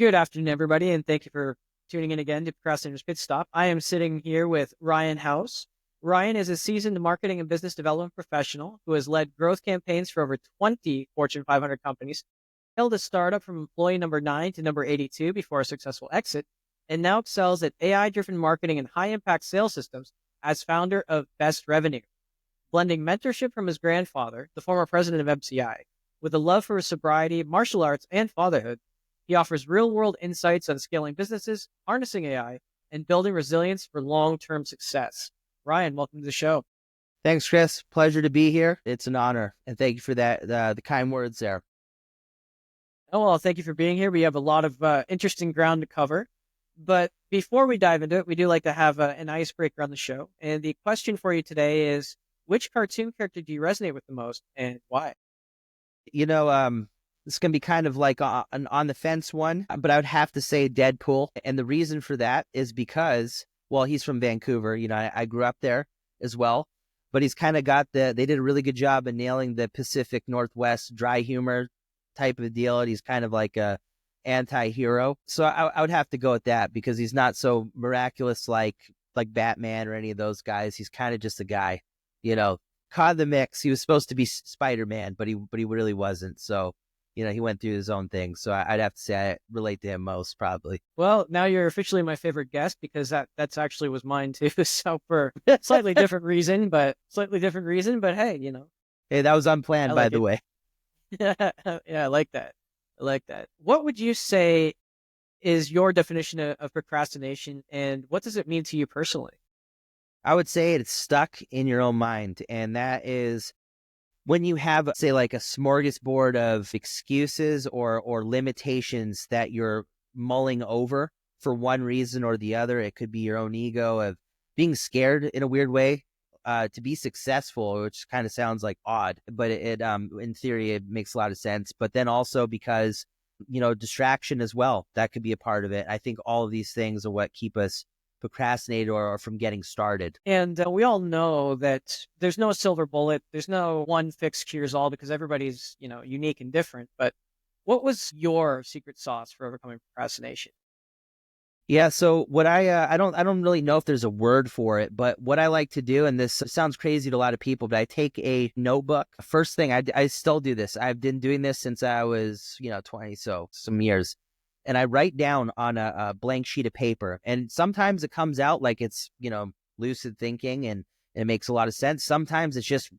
Good afternoon, everybody, and thank you for tuning in again to Procrastinator's Pit Stop. I am sitting here with Ryan House. Ryan is a seasoned marketing and business development professional who has led growth campaigns for over 20 Fortune 500 companies, held a startup from employee number 9 to number 82 before a successful exit, and now excels at AI-driven marketing and high-impact sales systems as founder of Best Revenue, blending mentorship from his grandfather, the former president of MCI, with a love for sobriety, martial arts, and fatherhood. He offers real-world insights on scaling businesses, harnessing AI, and building resilience for long-term success. Ryan, welcome to the show. Thanks, Chris. Pleasure to be here. It's an honor. And thank you for that, the kind words there. Oh, well, thank you for being here. We have a lot of interesting ground to cover. But before we dive into it, we do like to have an icebreaker on the show. And the question for you today is, which cartoon character do you resonate with the most and why? This can be kind of like an on the fence one, but I would have to say Deadpool. And the reason for that is because, well, he's from Vancouver. I grew up there as well, but he's kind of they did a really good job of nailing the Pacific Northwest dry humor type of deal. And he's kind of like a anti-hero. So I would have to go with that because he's not so miraculous like Batman or any of those guys. He's kind of just a guy, caught in the mix. He was supposed to be Spider-Man, but he really wasn't. So, he went through his own thing. So I'd have to say I relate to him most probably. Well, now you're officially my favorite guest because that's actually was mine too. So for slightly different reason, but hey, Hey, that was unplanned, I by like the it. way. Yeah, I like that. I like that. What would you say is your definition of procrastination, and what does it mean to you personally? I would say it's stuck in your own mind. And that is when you have, say, like a smorgasbord of excuses or limitations that you're mulling over for one reason or the other. It could be your own ego of being scared in a weird way to be successful, which kind of sounds like odd, but it in theory, it makes a lot of sense. But then also because, distraction as well, that could be a part of it. I think all of these things are what keep us procrastinated or from getting started. And we all know that there's no silver bullet. There's no one fix cures all because everybody's, unique and different. But what was your secret sauce for overcoming procrastination? Yeah, so what I don't really know if there's a word for it, but what I like to do, and this sounds crazy to a lot of people, but I take a notebook. First thing, I still do this. I've been doing this since I was 20, so some years, and I write down on a blank sheet of paper. And sometimes it comes out like it's lucid thinking, and it makes a lot of sense. Sometimes it's just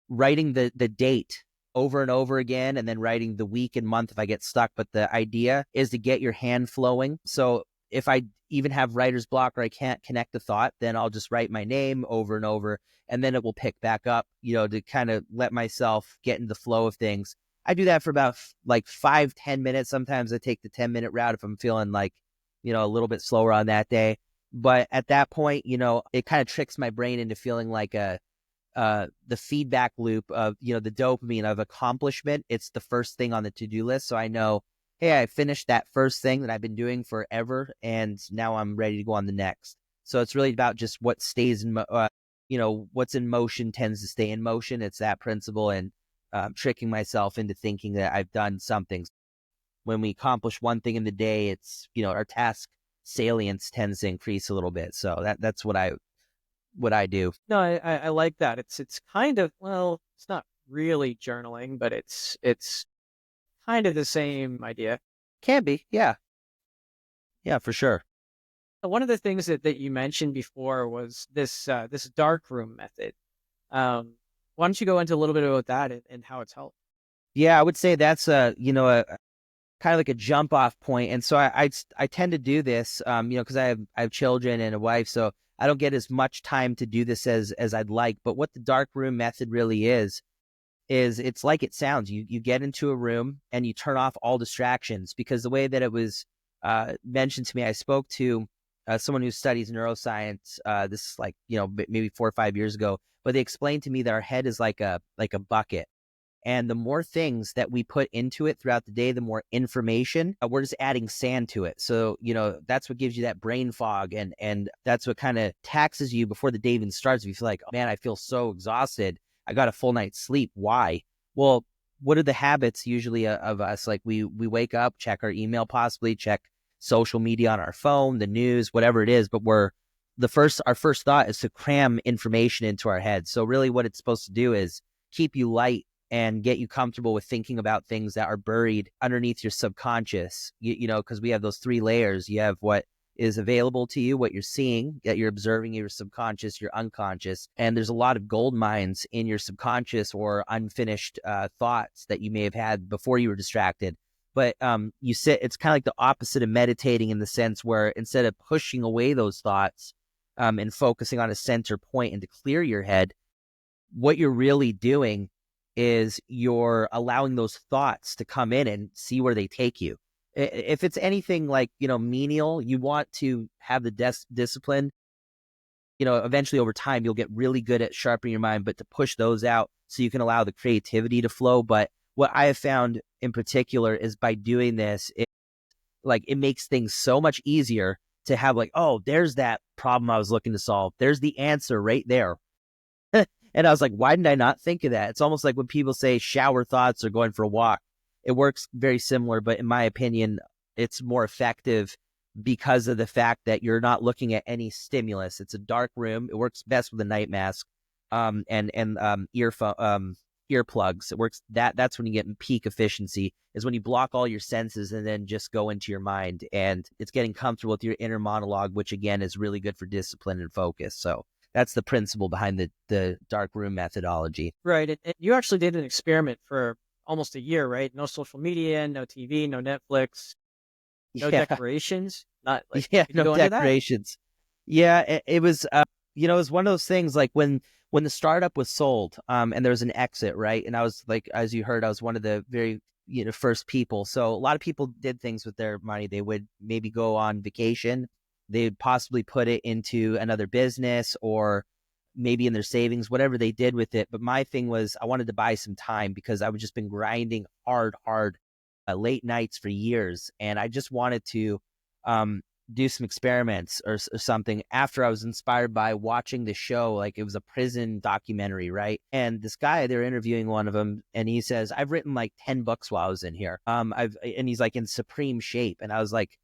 writing the date over and over again, and then writing the week and month if I get stuck. But the idea is to get your hand flowing. So if I even have writer's block or I can't connect the thought, then I'll just write my name over and over, and then it will pick back up, to kind of let myself get into the flow of things. I do that for about like 5-10 minutes. Sometimes I take the 10-minute route if I'm feeling like, a little bit slower on that day. But at that point, it kind of tricks my brain into feeling like the feedback loop of, the dopamine of accomplishment. It's the first thing on the to-do list. So I know, hey, I finished that first thing that I've been doing forever, and now I'm ready to go on the next. So it's really about just what stays in, what's in motion tends to stay in motion. It's that principle, and tricking myself into thinking that I've done something. When we accomplish one thing in the day, it's, our task salience tends to increase a little bit. So that's what I do. No, I like that. It's kind of, well, it's not really journaling, but it's kind of the same idea. Can be. Yeah. Yeah, for sure. One of the things that you mentioned before was this dark room method. Why don't you go into a little bit about that and how it's helped? Yeah, I would say that's a kind of like a jump off point. And so I tend to do this, because I have children and a wife, so I don't get as much time to do this as I'd like. But what the dark room method really is it's like it sounds. You get into a room and you turn off all distractions, because the way that it was mentioned to me, I spoke to someone who studies neuroscience. This is like, maybe 4 or 5 years ago, but they explained to me that our head is like a bucket. And the more things that we put into it throughout the day, the more information, we're just adding sand to it. So, that's what gives you that brain fog. And that's what kind of taxes you before the day even starts. If you feel like, oh, man, I feel so exhausted. I got a full night's sleep. Why? Well, what are the habits usually of us? Like we wake up, check our email, possibly check social media on our phone, the news, whatever it is, but our first thought is to cram information into our heads. So really what it's supposed to do is keep you light and get you comfortable with thinking about things that are buried underneath your subconscious, because we have those three layers. You have what is available to you, what you're seeing, that you're observing, your subconscious, your unconscious. And there's a lot of gold mines in your subconscious or unfinished thoughts that you may have had before you were distracted. But it's kind of like the opposite of meditating, in the sense where instead of pushing away those thoughts and focusing on a center point and to clear your head, what you're really doing is you're allowing those thoughts to come in and see where they take you. If it's anything like, menial, you want to have the discipline, eventually over time, you'll get really good at sharpening your mind, but to push those out so you can allow the creativity to flow. But what I have found in particular is by doing this, it makes things so much easier to have like, oh, there's that problem I was looking to solve. There's the answer right there. And I was like, why didn't I not think of that? It's almost like when people say shower thoughts or going for a walk. It works very similar, but in my opinion, it's more effective because of the fact that you're not looking at any stimulus. It's a dark room. It works best with a night mask, and earplugs. It works that's when you get peak efficiency, is when you block all your senses and then just go into your mind, and it's getting comfortable with your inner monologue, which again is really good for discipline and focus. So that's the principle behind the dark room methodology. Right. And you actually did an experiment for almost a year, right? No social media, no TV, no Netflix, no Yeah. decorations. Not like, Yeah, could you no go into that? decorations. Yeah, it was, it was one of those things like when the startup was sold, and there was an exit, right? And I was like, as you heard, I was one of the very, first people. So a lot of people did things with their money. They would maybe go on vacation. They'd possibly put it into another business or maybe in their savings, whatever they did with it. But my thing was I wanted to buy some time because I've just been grinding hard, late nights for years. And I just wanted to do some experiments or something after I was inspired by watching the show. Like it was a prison documentary, right? And this guy, they're interviewing one of them, and he says, I've written like 10 books while I was in here. And he's like in supreme shape. And I was like,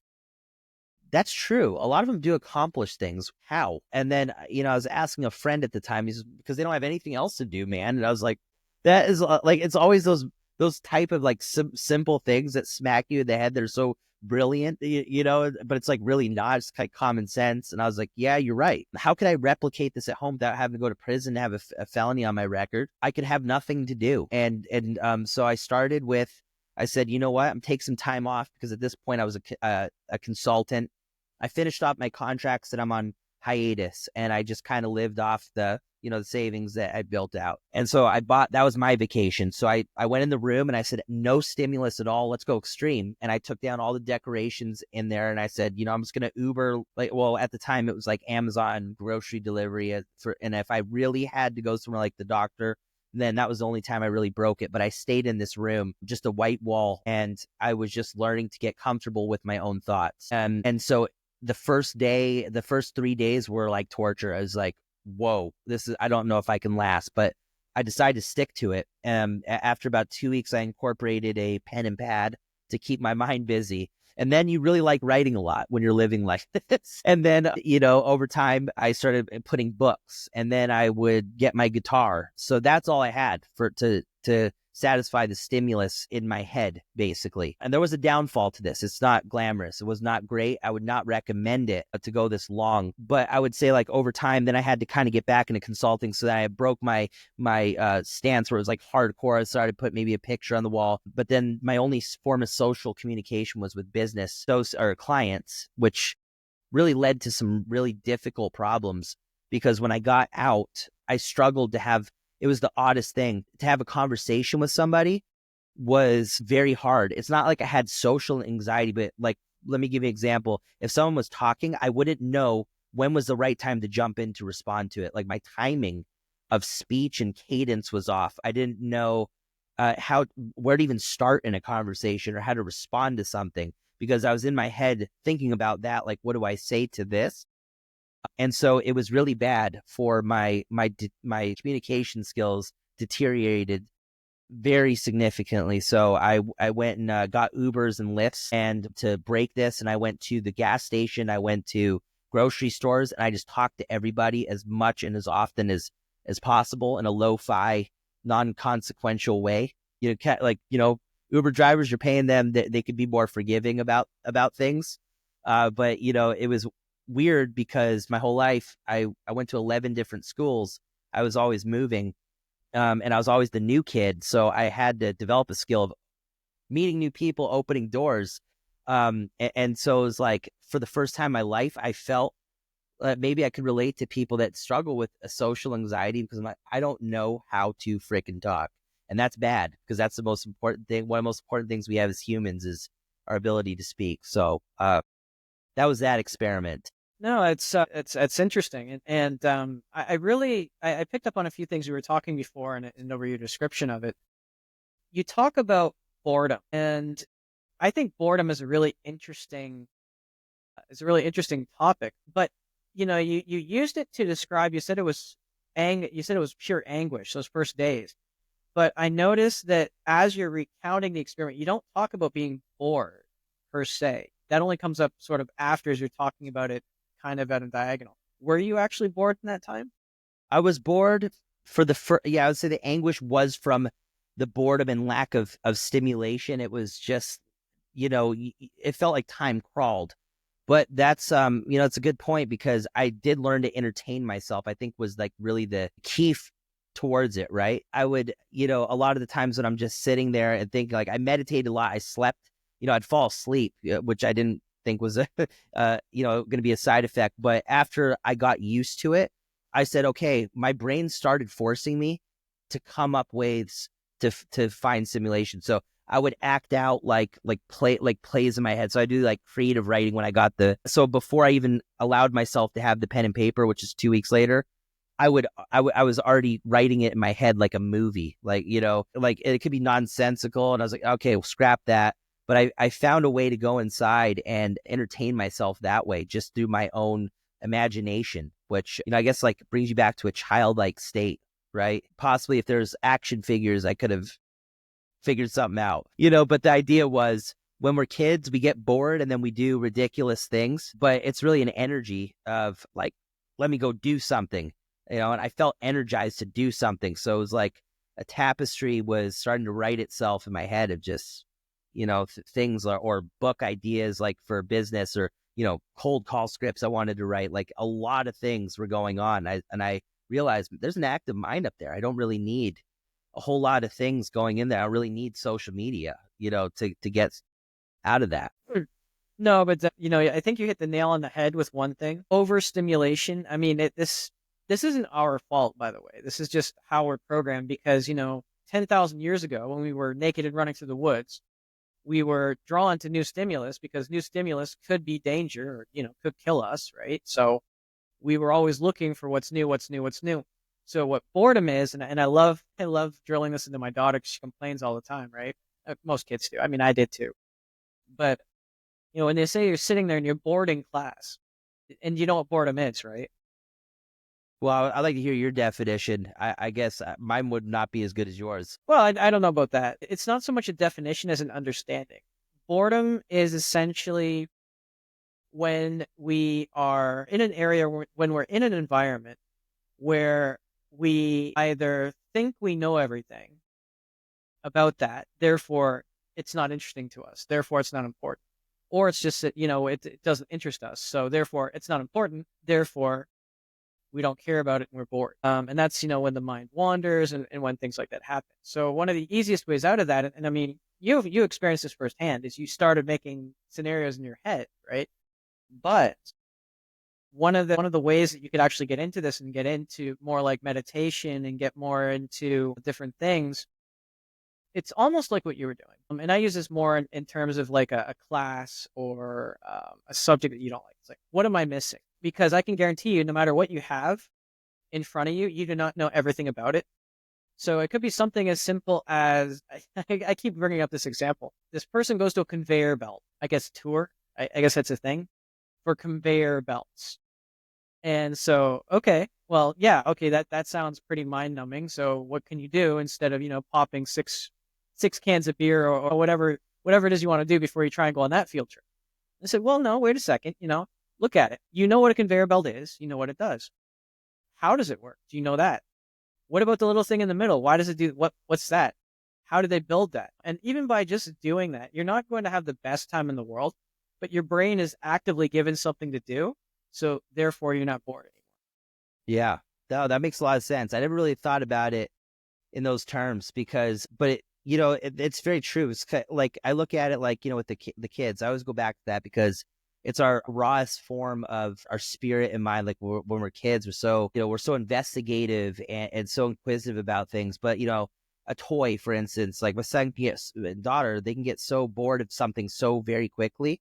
that's true. A lot of them do accomplish things. How? And then, I was asking a friend at the time, he's because they don't have anything else to do, man. And I was like, that is like, it's always those type of like simple things that smack you in the head. They're so brilliant, but it's like really not. It's like common sense. And I was like, yeah, you're right. How could I replicate this at home without having to go to prison and have a felony on my record? I could have nothing to do. So I started with, I said, you know what? I'm taking some time off because at this point I was a consultant. I finished off my contracts that I'm on hiatus, and I just kind of lived off the savings that I built out. And so that was my vacation. So I went in the room and I said, no stimulus at all. Let's go extreme. And I took down all the decorations in there and I said, I'm just going to Uber, at the time it was like Amazon grocery delivery and if I really had to go somewhere like the doctor, then that was the only time I really broke it. But I stayed in this room, just a white wall, and I was just learning to get comfortable with my own thoughts. And so the first 3 days were like torture. I was like, whoa, I don't know if I can last, but I decided to stick to it. After about 2 weeks, I incorporated a pen and pad to keep my mind busy. And then you really like writing a lot when you're living like this. And then, over time, I started putting books, and then I would get my guitar. So that's all I had to satisfy the stimulus in my head, basically. And there was a downfall to this. It's not glamorous. It was not great. I would not recommend it to go this long. But I would say like over time, then I had to kind of get back into consulting. So that I broke my stance where it was like hardcore. I started to put maybe a picture on the wall. But then my only form of social communication was with business, those are clients, which really led to some really difficult problems because when I got out, I struggled to have, it was the oddest thing, to have a conversation with somebody was very hard. It's not like I had social anxiety, but like, let me give you an example. If someone was talking, I wouldn't know when was the right time to jump in to respond to it. Like my timing of speech and cadence was off. I didn't know where to even start in a conversation or how to respond to something because I was in my head thinking about that. Like, what do I say to this? And so it was really bad for my communication skills deteriorated very significantly. So I went and got Ubers and Lyfts and to break this, and I went to the gas station, I went to grocery stores, and I just talked to everybody as much and as often as possible in a lo-fi, non-consequential way. Like, Uber drivers, you're paying them, they could be more forgiving about things. But it was weird because my whole life I went to 11 different schools. I was always moving. And I was always the new kid. So I had to develop a skill of meeting new people, opening doors. And so it was like, for the first time in my life, I felt maybe I could relate to people that struggle with a social anxiety, because I'm like, I don't know how to frickin' talk. And that's bad, because that's the most important thing. One of the most important things we have as humans is our ability to speak. So that was that experiment. No, it's interesting, I really I picked up on a few things we were talking before, and over your description of it. You talk about boredom, and I think boredom is a really interesting topic. But you used it to describe. You said it was You said it was pure anguish those first days. But I noticed that as you're recounting the experiment, you don't talk about being bored per se. That only comes up sort of after, as you're talking about it kind of at a diagonal. Were you actually bored in that time? I was bored for the first, yeah, I would say the anguish was from the boredom and lack of stimulation. It was just, it felt like time crawled. But that's, it's a good point, because I did learn to entertain myself, I think was like really the key towards it, right? I would, a lot of the times when I'm just sitting there and thinking, like, I meditated a lot, I slept, I'd fall asleep, which I didn't think was, going to be a side effect. But after I got used to it, I said, okay, my brain started forcing me to come up ways to find simulation. So I would act out like plays in my head. So I do like creative writing when I got so before I even allowed myself to have the pen and paper, which is 2 weeks later, I was already writing it in my head like a movie, like, like it could be nonsensical. And I was like, okay, well, scrap that. But I found a way to go inside and entertain myself that way, just through my own imagination, which, I guess like brings you back to a childlike state, right? Possibly if there's action figures, I could have figured something out, but the idea was, when we're kids, we get bored and then we do ridiculous things, but it's really an energy of like, let me go do something, and I felt energized to do something. So it was like a tapestry was starting to write itself in my head of just, things or book ideas, like for business, or, cold call scripts I wanted to write. Like a lot of things were going on. I realized there's an active mind up there. I don't really need a whole lot of things going in there. I don't really need social media, to get out of that. No, but I think you hit the nail on the head with one thing: overstimulation. I mean, this isn't our fault, by the way. This is just how we're programmed, because 10,000 years ago, when we were naked and running through the woods, we were drawn to new stimulus, because new stimulus could be danger, or could kill us, right? So we were always looking for what's new, what's new, what's new. So what boredom is, and I love drilling this into my daughter, because she complains all the time, right? Most kids do. I mean, I did too. But when they say you're sitting there and you're bored in class, and you know what boredom is, right? Well, I'd like to hear your definition. I guess mine would not be as good as yours. Well, I don't know about that. It's not so much a definition as an understanding. Boredom is essentially when we are in an area, when we're in an environment where we either think we know everything about that, therefore it's not interesting to us, therefore it's not important. Or it's just that, it doesn't interest us, so therefore it's not important, therefore we don't care about it and we're bored. And that's, when the mind wanders, and when things like that happen. So one of the easiest ways out of that, and I mean, you experienced this firsthand, is you started making scenarios in your head, right? But one of the ways that you could actually get into this and get into more like meditation and get more into different things, it's almost like what you were doing. And I use this more in terms of like a class, or a subject that you don't like. It's like, what am I missing? Because I can guarantee you, no matter what you have in front of you, you do not know everything about it. So it could be something as simple as, I keep bringing up this example. This person goes to a conveyor belt, I guess, tour. I guess that's a thing for conveyor belts. And so, okay, Well, yeah, okay, that sounds pretty mind-numbing. So what can you do instead of, popping six cans of beer or whatever it is you want to do before you try and go on that field trip? I said, well, no, wait a second, look at it. You know what a conveyor belt is, you know what it does. How does it work? Do you know that? What about the little thing in the middle? Why does it do what's that? How did they build that? And even by just doing that, you're not going to have the best time in the world, but your brain is actively given something to do. So therefore you're not bored anymore. Yeah, no, that makes a lot of sense. I never really thought about it in those terms because, but it's very true. It's like I look at it like with the kids. I always go back to that because it's our rawest form of our spirit and mind. Like when we're kids, we're so investigative and so inquisitive about things. But a toy, for instance, like my son and daughter, they can get so bored of something so very quickly.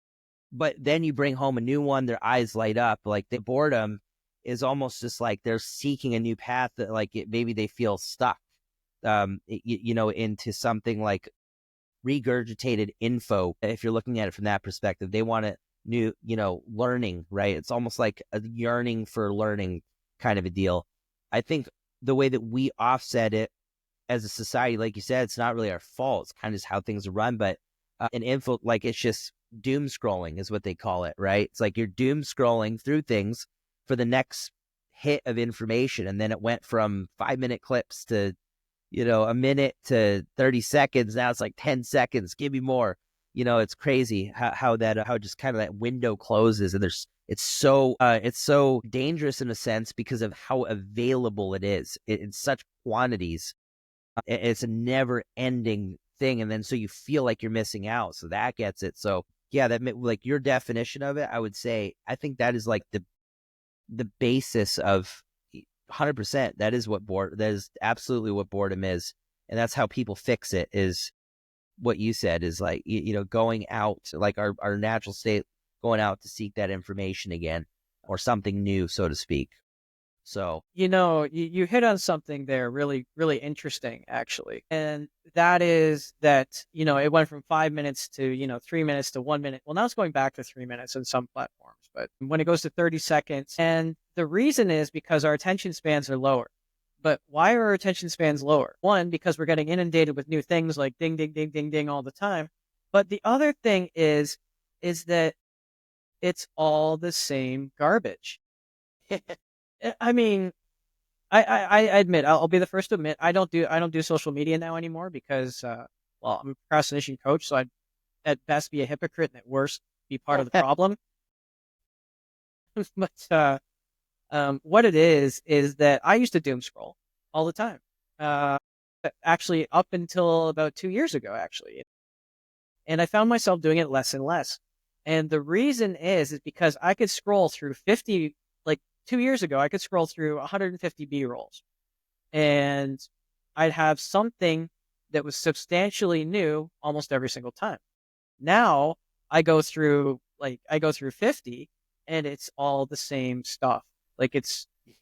But then you bring home a new one, their eyes light up. Like the boredom is almost just like they're seeking a new path that maybe they feel stuck into something like regurgitated info. If you're looking at it from that perspective, they want a new, learning, right? It's almost like a yearning for learning kind of a deal. I think the way that we offset it as a society, like you said, it's not really our fault. It's kind of just how things are run. But an info, like it's just doom scrolling is what they call it, right? It's like you're doom scrolling through things for the next hit of information. And then it went from 5-minute clips to a minute to 30 seconds. Now it's like 10 seconds. Give me more. It's crazy how just kind of that window closes. And it's so dangerous in a sense because of how available it is in such quantities. It's a never ending thing. And then so you feel like you're missing out. So that gets it. So yeah, that like your definition of it, I would say, I think that is like the basis of 100%. That is absolutely what boredom is. And that's how people fix it, is what you said, is like, going out, like our natural state, going out to seek that information again or something new, so to speak. So, You hit on something there really, really interesting, actually. And that is that, it went from 5 minutes to, 3 minutes to 1 minute. Well, now it's going back to 3 minutes on some platforms, but when it goes to 30 seconds, and the reason is because our attention spans are lower. But why are our attention spans lower? One, because we're getting inundated with new things like ding, ding, ding, ding, ding all the time. But the other thing is that it's all the same garbage. I mean, I admit, I'll be the first to admit, I don't do social media now anymore because, well, I'm a procrastination coach, so I'd at best be a hypocrite and at worst be part of the problem. But what it is that I used to doom scroll all the time. Uh, actually, up until about 2 years ago, actually, and I found myself doing it less and less. And the reason is because I could scroll through 50, like 2 years ago, I could scroll through 150 B rolls, and I'd have something that was substantially new almost every single time. Now I go through 50 and it's all the same stuff. Like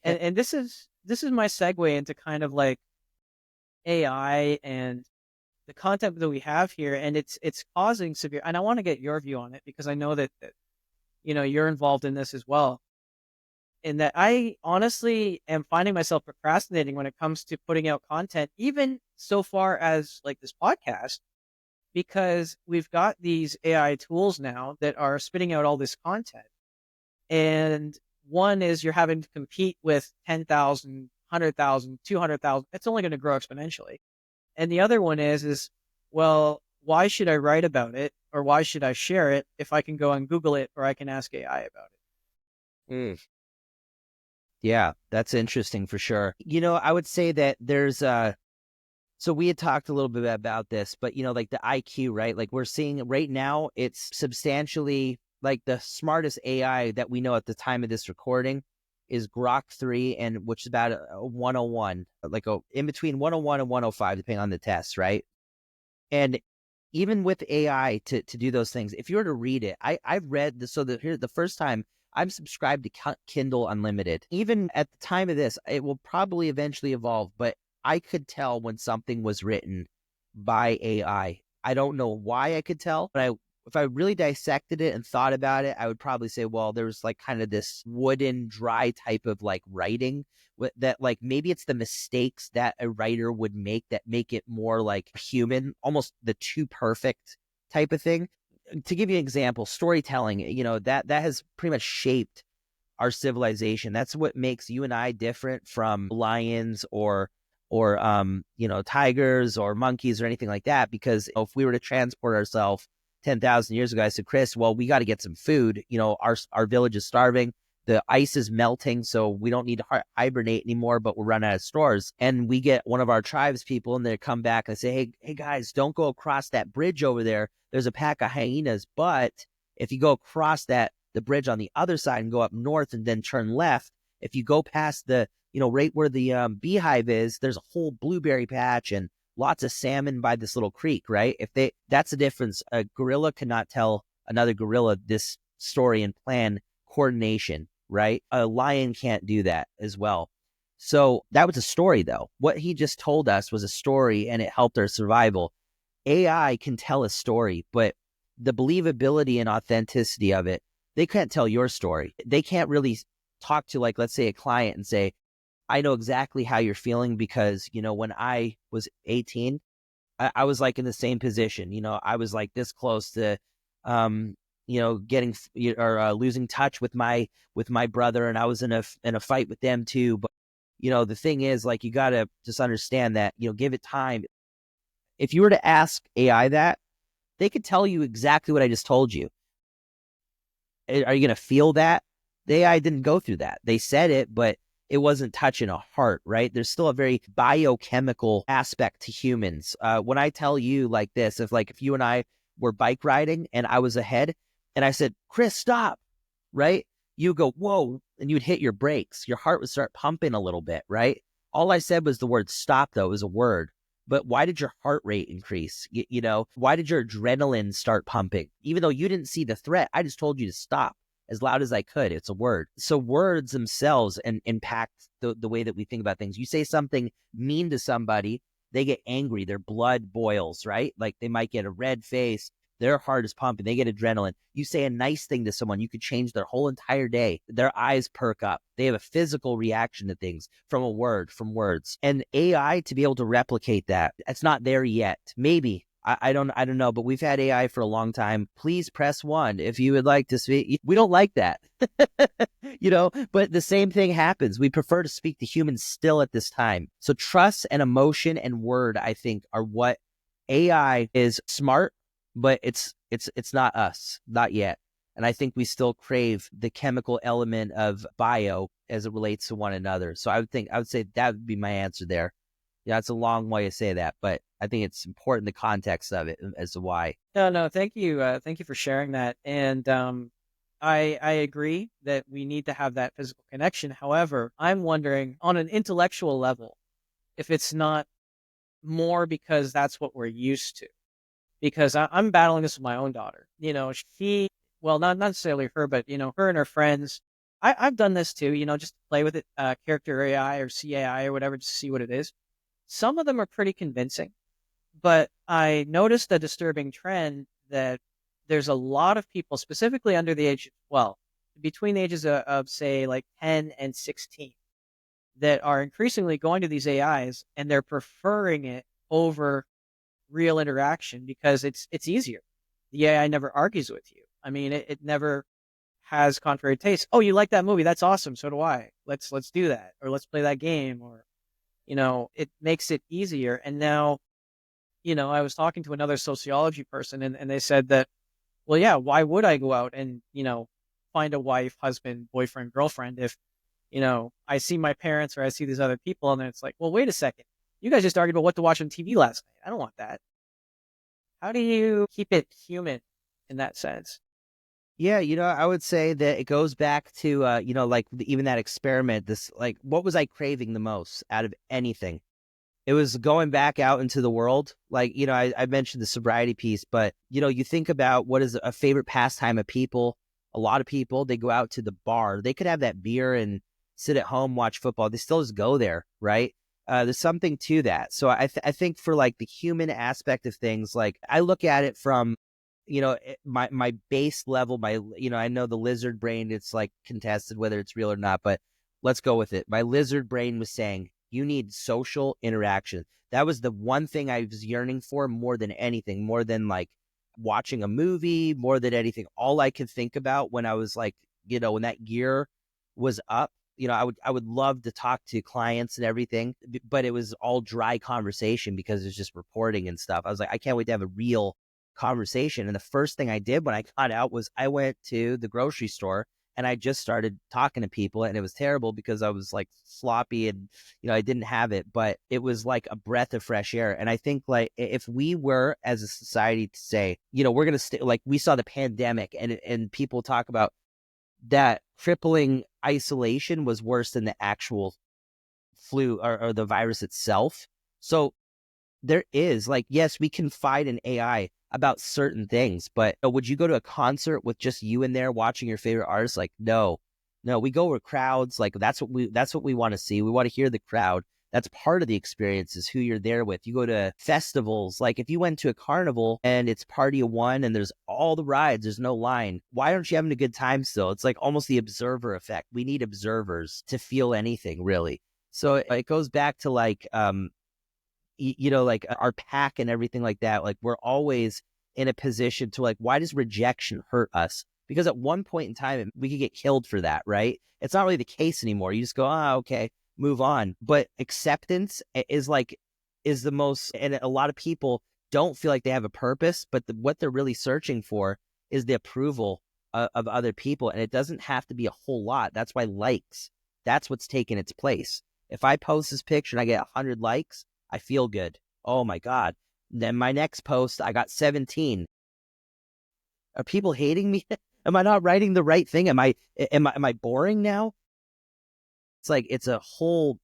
and this is my segue into kind of like AI and the content that we have here, and it's causing severe, and I want to get your view on it because I know that you're involved in this as well. In that I honestly am finding myself procrastinating when it comes to putting out content, even so far as like this podcast, because we've got these AI tools now that are spitting out all this content. And one is you're having to compete with 10,000, 100,000, 200,000. It's only going to grow exponentially. And the other one is, well, why should I write about it or why should I share it if I can go and Google it or I can ask AI about it? mm, yeah, that's interesting for sure. I would say that there's so we had talked a little bit about this, but like the IQ, right? Like we're seeing right now, it's substantially like the smartest AI that we know at the time of this recording is Grok 3, and which is about a 101, like in between 101 and 105, depending on the test, right? And even with AI to do those things, if you were to read it, I've read this. So here's the first time I'm subscribed to Kindle Unlimited. Even at the time of this, it will probably eventually evolve, but I could tell when something was written by AI. I don't know why I could tell, but if I really dissected it and thought about it, I would probably say, well, there's like kind of this wooden, dry type of like writing that like maybe it's the mistakes that a writer would make that make it more like human, almost the too perfect type of thing. To give you an example, storytelling, that has pretty much shaped our civilization. That's what makes you and I different from lions or tigers or monkeys or anything like that. Because if we were to transport ourselves 10,000 years ago, I said, Chris, well, we got to get some food. Our village is starving. The ice is melting, so we don't need to hibernate anymore, but we're running out of stores. And we get one of our tribes people, and they come back and say, hey, guys, don't go across that bridge over there. There's a pack of hyenas. But if you go across the bridge on the other side and go up north and then turn left, if you go past right where the beehive is, there's a whole blueberry patch and lots of salmon by this little creek, right? That's the difference. A gorilla cannot tell another gorilla this story and plan coordination, right? A lion can't do that as well. So that was a story, though. What he just told us was a story, and it helped our survival. AI can tell a story, but the believability and authenticity of it, they can't tell your story. They can't really talk to, like, let's say a client and say, I know exactly how you're feeling because, when I was 18, I was like in the same position. I was like this close to, getting or losing touch with my brother, and I was in a fight with them too. But the thing is, like, you got to just understand that, give it time. If you were to ask AI that, they could tell you exactly what I just told you. Are you going to feel that? The AI didn't go through that. They said it, but it wasn't touching a heart, right? There's still a very biochemical aspect to humans. When I tell you like this, if you and I were bike riding and I was ahead and I said, Chris, stop, right? You go, whoa, and you'd hit your brakes. Your heart would start pumping a little bit, right? All I said was the word stop, though, is a word. But why did your heart rate increase? Why did your adrenaline start pumping? Even though you didn't see the threat, I just told you to stop as loud as I could. It's a word. So words themselves impact the way that we think about things. You say something mean to somebody, they get angry, their blood boils, right? Like they might get a red face, their heart is pumping, they get adrenaline. You say a nice thing to someone, you could change their whole entire day. Their eyes perk up. They have a physical reaction to things from from words. And AI, to be able to replicate that, it's not there yet. Maybe. I don't know, but we've had AI for a long time. Please press 1 if you would like to speak. We don't like that, but the same thing happens. We prefer to speak to humans still at this time. So trust and emotion and word, I think, are what AI is smart, but it's not us, not yet. And I think we still crave the chemical element of bio as it relates to one another. So I would say that would be my answer there. Yeah, it's a long way to say that, but I think it's important, the context of it as to why. No, thank you. Thank you for sharing that. And I agree that we need to have that physical connection. However, I'm wondering on an intellectual level, if it's not more because that's what we're used to. Because I'm battling this with my own daughter. Not necessarily her, but her and her friends. I've done this too. Just play with it, character AI or CAI or whatever, just to see what it is. Some of them are pretty convincing, but I noticed a disturbing trend that there's a lot of people, specifically under the age of 12, between the ages of say like 10 and 16, that are increasingly going to these AIs and they're preferring it over real interaction because it's easier. The AI never argues with you. I mean, it never has contrary taste. Oh, you like that movie? That's awesome. So do I. Let's do that, or let's play that game, or it makes it easier. And now, I was talking to another sociology person and they said that, well, yeah, why would I go out and, find a wife, husband, boyfriend, girlfriend if, I see my parents or I see these other people and then it's like, well, wait a second. You guys just argued about what to watch on TV last night. I don't want that. How do you keep it human in that sense? Yeah, I would say that it goes back to, like even that experiment, this, like, what was I craving the most out of anything? It was going back out into the world. Like, I mentioned the sobriety piece, but, you think about what is a favorite pastime of people. A lot of people, they go out to the bar. They could have that beer and sit at home, watch football. They still just go there, right? There's something to that. So I think for like the human aspect of things, like I look at it from my base level, I know the lizard brain, it's like contested whether it's real or not, but let's go with it. My lizard brain was saying, you need social interaction. That was the one thing I was yearning for more than anything, more than like watching a movie, more than anything. All I could think about when I was like, when that gear was up, I would love to talk to clients and everything, but it was all dry conversation because it's just reporting and stuff. I was like, I can't wait to have a real conversation. And the first thing I did when I got out was I went to the grocery store and I just started talking to people, and it was terrible because I was like sloppy and I didn't have it, but it was like a breath of fresh air. And I think like if we were as a society to say, we're going to stay, like we saw the pandemic and people talk about that crippling isolation was worse than the actual flu or the virus itself. So there is like, yes, we confide in AI about certain things, but would you go to a concert with just you in there watching your favorite artist? Like, no, we go with crowds. Like that's what we want to see. We want to hear the crowd. That's part of the experience, is who you're there with. You go to festivals. Like if you went to a carnival and it's party of one and there's all the rides, there's no line. Why aren't you having a good time still? It's like almost the observer effect. We need observers to feel anything really. So it goes back to like, like our pack and everything like that. Like we're always in a position to like, why does rejection hurt us? Because at one point in time, we could get killed for that, right? It's not really the case anymore. You just go, okay, move on. But acceptance is the most, and a lot of people don't feel like they have a purpose, but what they're really searching for is the approval of other people. And it doesn't have to be a whole lot. That's why likes, that's what's taken its place. If I post this picture and I get 100 likes, I feel good. Oh my God. Then my next post, I got 17. Are people hating me? Am I not writing the right thing? Am I boring now? It's like, it's a whole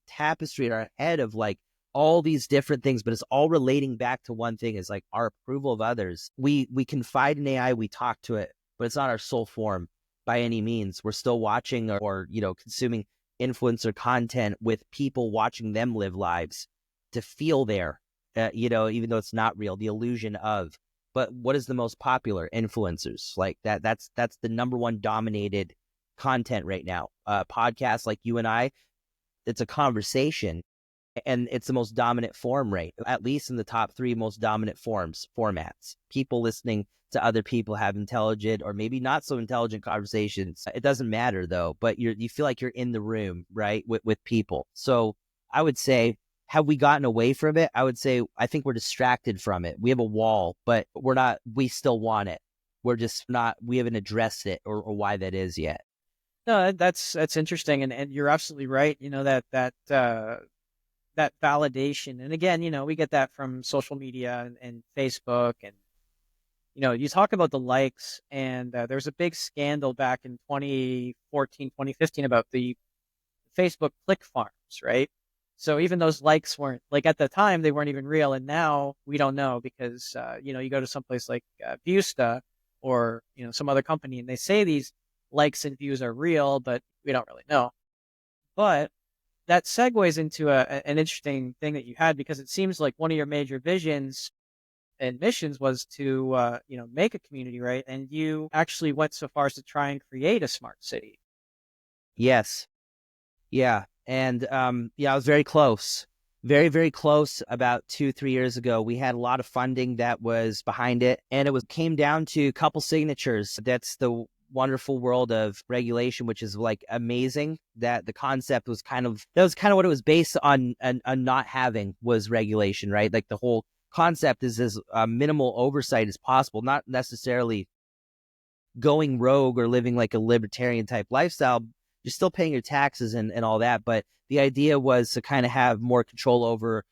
tapestry in our head of like all these different things, but it's all relating back to one thing, is like our approval of others. We confide in AI, we talk to it, but it's not our sole form by any means. We're still watching or consuming influencer content with people, watching them live lives to feel there, even though it's not real, the illusion of. But what is the most popular? Influencers. Like that's the number one dominated content right now. Podcasts like you and I, it's a conversation, and it's the most dominant form, right? At least in the top 3 most dominant formats. People listening to other people have intelligent or maybe not so intelligent conversations. It doesn't matter though, but you feel like you're in the room, right? With people. So I would say, have we gotten away from it? I would say, I think we're distracted from it. We have a wall, but we still want it. We're just not, we haven't addressed it or why that is yet. No, that's interesting, and you're absolutely right. That validation, and again, we get that from social media and Facebook, and you talk about the likes, and there's a big scandal back in 2014, 2015 about the Facebook click farms, right? So even those likes weren't, like, at the time they weren't even real, and now we don't know because you go to someplace like Busta or some other company, and they say these likes and views are real, but we don't really know. But that segues into an interesting thing that you had, because it seems like one of your major visions and missions was to make a community, right? And you actually went so far as to try and create a smart city. Yes. Yeah. And I was very close. Very, very close about 2-3 years ago. We had a lot of funding that was behind it, and it came down to a couple signatures. That's the wonderful world of regulation, which is like amazing. That the concept was kind of what it was based on not having, was regulation, right? Like the whole concept is as minimal oversight as possible, not necessarily going rogue or living like a libertarian type lifestyle. You're still paying your taxes and all that, but the idea was to kind of have more control over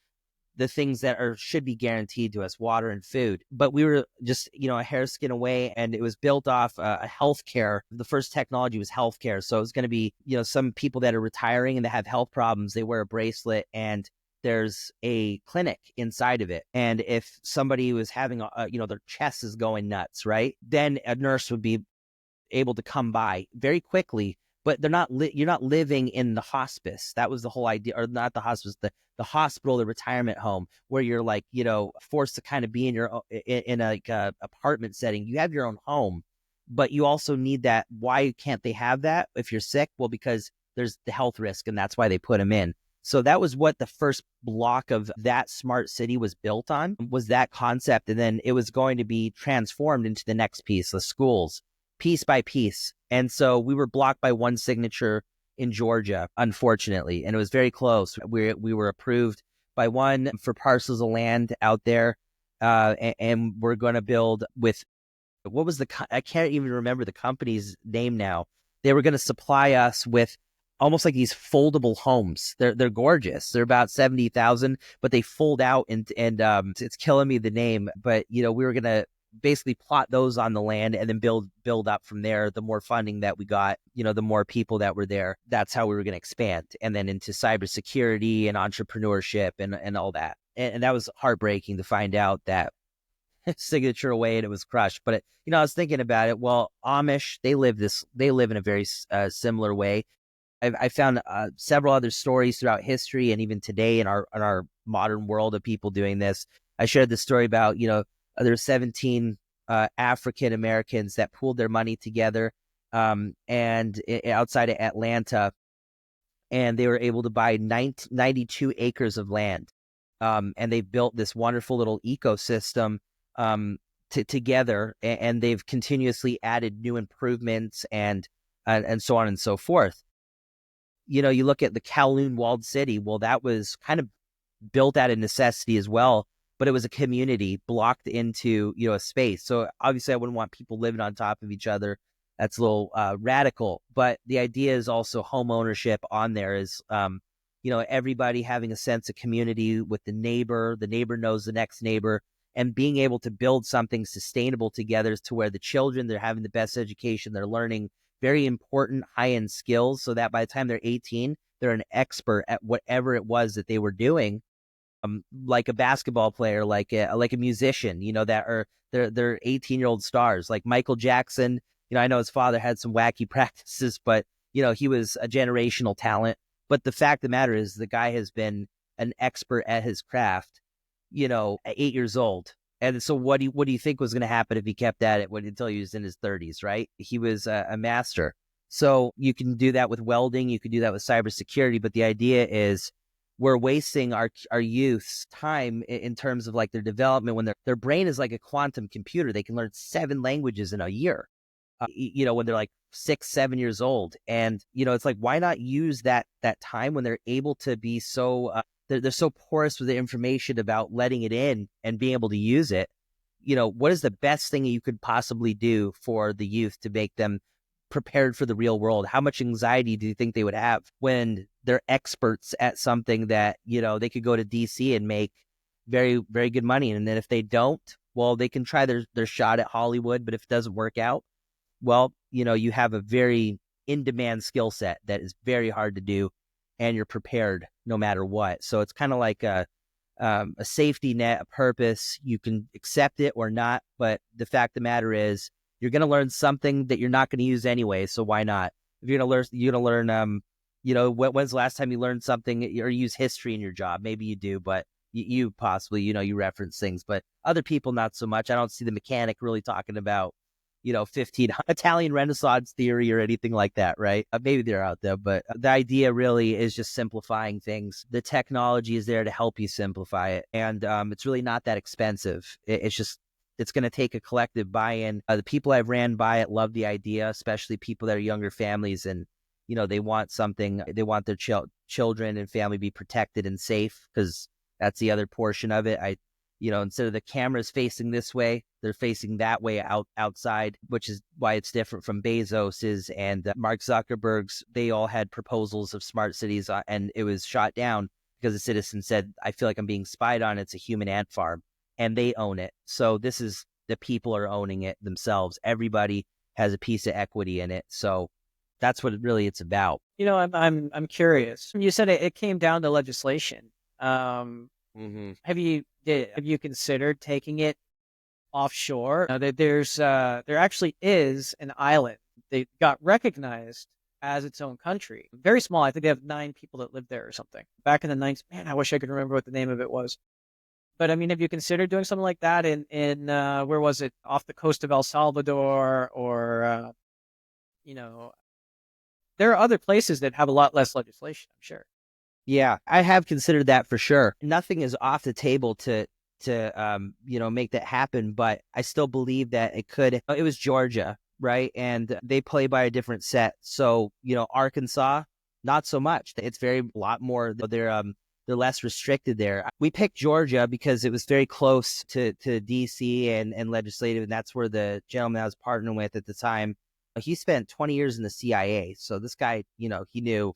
the things that should be guaranteed to us, water and food. But we were just, a hair skin away, and it was built off a healthcare. The first technology was healthcare. So it was going to be, some people that are retiring and that have health problems, they wear a bracelet and there's a clinic inside of it. And if somebody was having, their chest is going nuts, right? Then a nurse would be able to come by very quickly, but you're not living in the hospice. That was the whole idea, or not the hospice, the hospital, the retirement home, where you're like, forced to kind of be in your in a apartment setting. You have your own home, but you also need that. Why can't they have that if you're sick? Well, because there's the health risk, and that's why they put them in. So that was what the first block of that smart city was built on, was that concept. And then it was going to be transformed into the next piece, the schools, piece by piece. And so we were blocked by one signature in Georgia, unfortunately, and it was very close. We were approved by one for parcels of land out there, and we're going to build with, what was I can't even remember the company's name now. They were going to supply us with almost like these foldable homes. They're gorgeous. They're about 70,000, but they fold out, and it's killing me, the name. But we were gonna basically plot those on the land and then build up from there. The more funding that we got, the more people that were there. That's how we were gonna expand, and then into cybersecurity and entrepreneurship and all that. And that was heartbreaking to find out that signature away and it was crushed. But I was thinking about it. Well, Amish, they live in a very similar way. I found several other stories throughout history and even today in our modern world of people doing this. I shared the story about, there were 17 African Americans that pooled their money together and outside of Atlanta, and they were able to buy 92 acres of land. And they built this wonderful little ecosystem together, and they've continuously added new improvements and so on and so forth. You look at the Kowloon walled city. Well, that was kind of built out of necessity as well, but it was a community blocked into, a space. So obviously I wouldn't want people living on top of each other. That's a little radical, but the idea is also home ownership on there is, everybody having a sense of community with the neighbor knows the next neighbor, and being able to build something sustainable together to where the children, they're having the best education, they're learning very important high-end skills, so that by the time they're 18, they're an expert at whatever it was that they were doing, like a basketball player, like a musician, that are they're 18-year-old stars, like Michael Jackson. I know his father had some wacky practices, but he was a generational talent. But the fact of the matter is, the guy has been an expert at his craft, at 8 years old. And so what do you think was going to happen if he kept at it until he was in his 30s, right? He was a master. So you can do that with welding. You can do that with cybersecurity. But the idea is, we're wasting our youth's time in terms of like their development, when their brain is like a quantum computer. They can learn 7 languages in a year, when they're like 6, 7 years old. And, it's like, why not use that time when they're able to be so they're so porous with the information about letting it in and being able to use it. What is the best thing you could possibly do for the youth to make them prepared for the real world? How much anxiety do you think they would have when they're experts at something that, they could go to DC and make very, very good money? And then if they don't, well, they can try their shot at Hollywood, but if it doesn't work out, well, you have a very in-demand skill set that is very hard to do, and you're prepared no matter what. So it's kind of like a safety net, a purpose. You can accept it or not, but the fact of the matter is, you're going to learn something that you're not going to use anyway. So why not? If you're going to learn, when's the last time you learned something or use history in your job? Maybe you do, but you possibly, you reference things, but other people not so much. I don't see the mechanic really talking about 15 Italian Renaissance theory or anything like that, right? Maybe they're out there, but the idea really is just simplifying things. The technology is there to help you simplify it, and it's really not that expensive. It's going to take a collective buy-in. The people I've ran by it love the idea, especially people that are younger families, and they want something. They want their children and family be protected and safe, because that's the other portion of it. Instead of the cameras facing this way, they're facing that way outside, which is why it's different from Bezos's and Mark Zuckerberg's. They all had proposals of smart cities, and it was shot down because a citizen said, I feel like I'm being spied on. It's a human ant farm, and they own it. So this is, the people are owning it themselves. Everybody has a piece of equity in it. So that's what it's about. I'm curious. You said it came down to legislation. Mm-hmm. Have you considered taking it offshore? There actually is an island. They got recognized as its own country. Very small. I think they have 9 people that live there or something. Back in the 90s, man, I wish I could remember what the name of it was. But I mean, have you considered doing something like that in where was it, off the coast of El Salvador, or you know, there are other places that have a lot less legislation, I'm sure. Yeah, I have considered that for sure. Nothing is off the table to make that happen, but I still believe that it could. It was Georgia, right? And they play by a different set. So, Arkansas, not so much. It's very a lot more. They're less restricted there. We picked Georgia because it was very close to DC and legislative, and that's where the gentleman I was partnering with at the time, he spent 20 years in the CIA. So this guy, he knew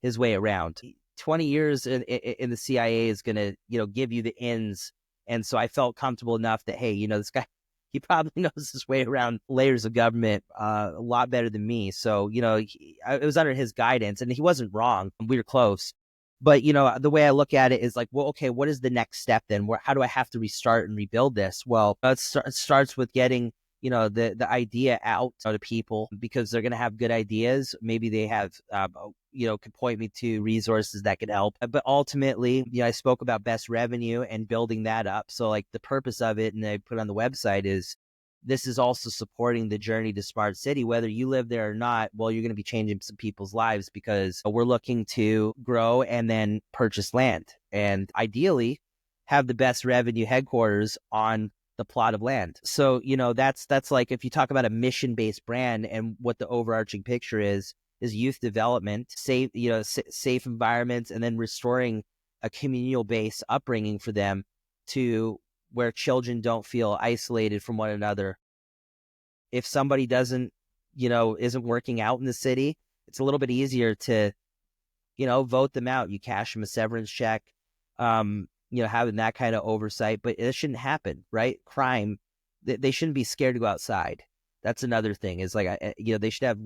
his way around. 20 years in the CIA is going to, give you the ins. And so I felt comfortable enough that, hey, this guy, he probably knows his way around layers of government a lot better than me. So, it was under his guidance, and he wasn't wrong. We were close. But, the way I look at it is like, well, okay, what is the next step then? How do I have to restart and rebuild this? Well, it starts with getting the idea out to people, because they're going to have good ideas. Maybe they have, could point me to resources that could help. But ultimately, I spoke about best revenue and building that up. So like the purpose of it, and I put on the website, is this is also supporting the journey to smart city. Whether you live there or not, well, you're going to be changing some people's lives, because we're looking to grow and then purchase land, and ideally have the best revenue headquarters on the plot of land. So, that's like, if you talk about a mission-based brand, and what the overarching picture is youth development, safe, safe environments, and then restoring a communal-based upbringing for them, to where children don't feel isolated from one another. If somebody isn't working out in the city, it's a little bit easier to, vote them out. You cash them a severance check, having that kind of oversight. But it shouldn't happen, right? Crime, they shouldn't be scared to go outside. That's another thing, is like, they should have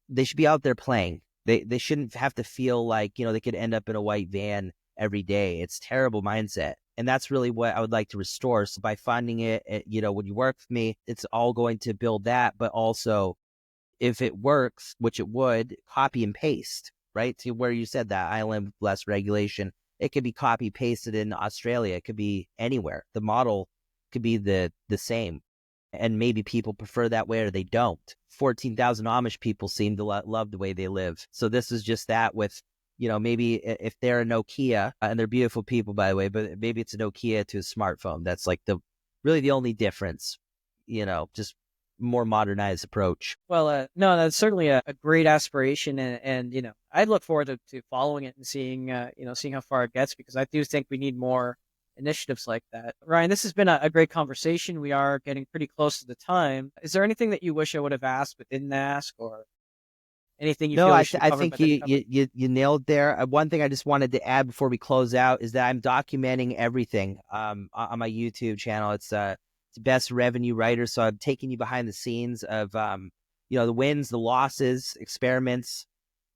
they should be out there playing. They shouldn't have to feel like, they could end up in a white van every day. It's a terrible mindset. And that's really what I would like to restore. So by funding it, when you work with me, it's all going to build that. But also, if it works, which it would, copy and paste, right? To where you said that island with less regulation, it could be copy pasted in Australia. It could be anywhere. The model could be the same. And maybe people prefer that way, or they don't. 14,000 Amish people seem to love the way they live. So this is just that with, maybe if they're a Nokia, and they're beautiful people, by the way, but maybe it's a Nokia to a smartphone. That's like really the only difference, just more modernized approach. Well, no, that's certainly a great aspiration, and I'd look forward to following it and seeing how far it gets, because I do think we need more initiatives like that. Ryan, this has been a great conversation. We are getting pretty close to the time. Is there anything that you wish I would have asked but didn't ask, or anything you No, feel we I, should I cover think but didn't cover? you nailed there. One thing I just wanted to add before we close out is that I'm documenting everything on my YouTube channel. It's Best Revenue Writer. So I'm taking you behind the scenes of the wins, the losses, experiments,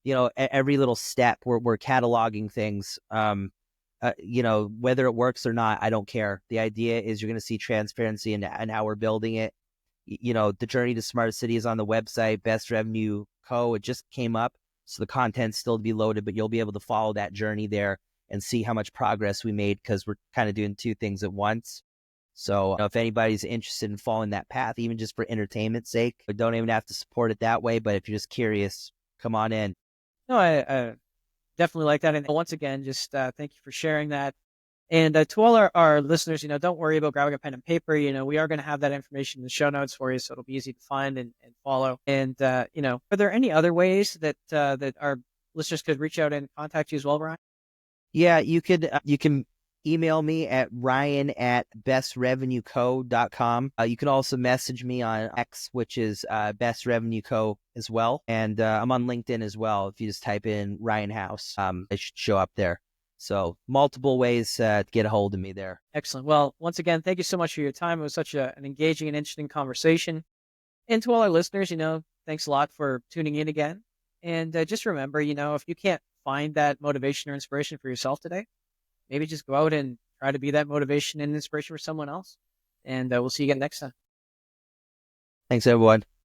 every little step. We're cataloging things. Whether it works or not, I don't care. The idea is you're going to see transparency and how we're building it. The journey to smart city is on the website, Best Revenue Co. It just came up, so the content's still to be loaded, but you'll be able to follow that journey there and see how much progress we made, because we're kind of doing two things at once. So if anybody's interested in following that path, even just for entertainment's sake, but don't even have to support it that way. But if you're just curious, come on in. No, I definitely like that. And once again, just thank you for sharing that. And to all our listeners, don't worry about grabbing a pen and paper. We are going to have that information in the show notes for you, so it'll be easy to find and follow. And, are there any other ways that our listeners could reach out and contact you as well, Brian? Yeah, you can email me at ryan@bestrevenueco.com. You can also message me on X, which is Best Revenue Co. as well. And I'm on LinkedIn as well. If you just type in Ryan House, it should show up there. So multiple ways to get a hold of me there. Excellent. Well, once again, thank you so much for your time. It was such an engaging and interesting conversation. And to all our listeners, thanks a lot for tuning in again. And just remember, if you can't find that motivation or inspiration for yourself today, maybe just go out and try to be that motivation and inspiration for someone else. And we'll see you again next time. Thanks, everyone.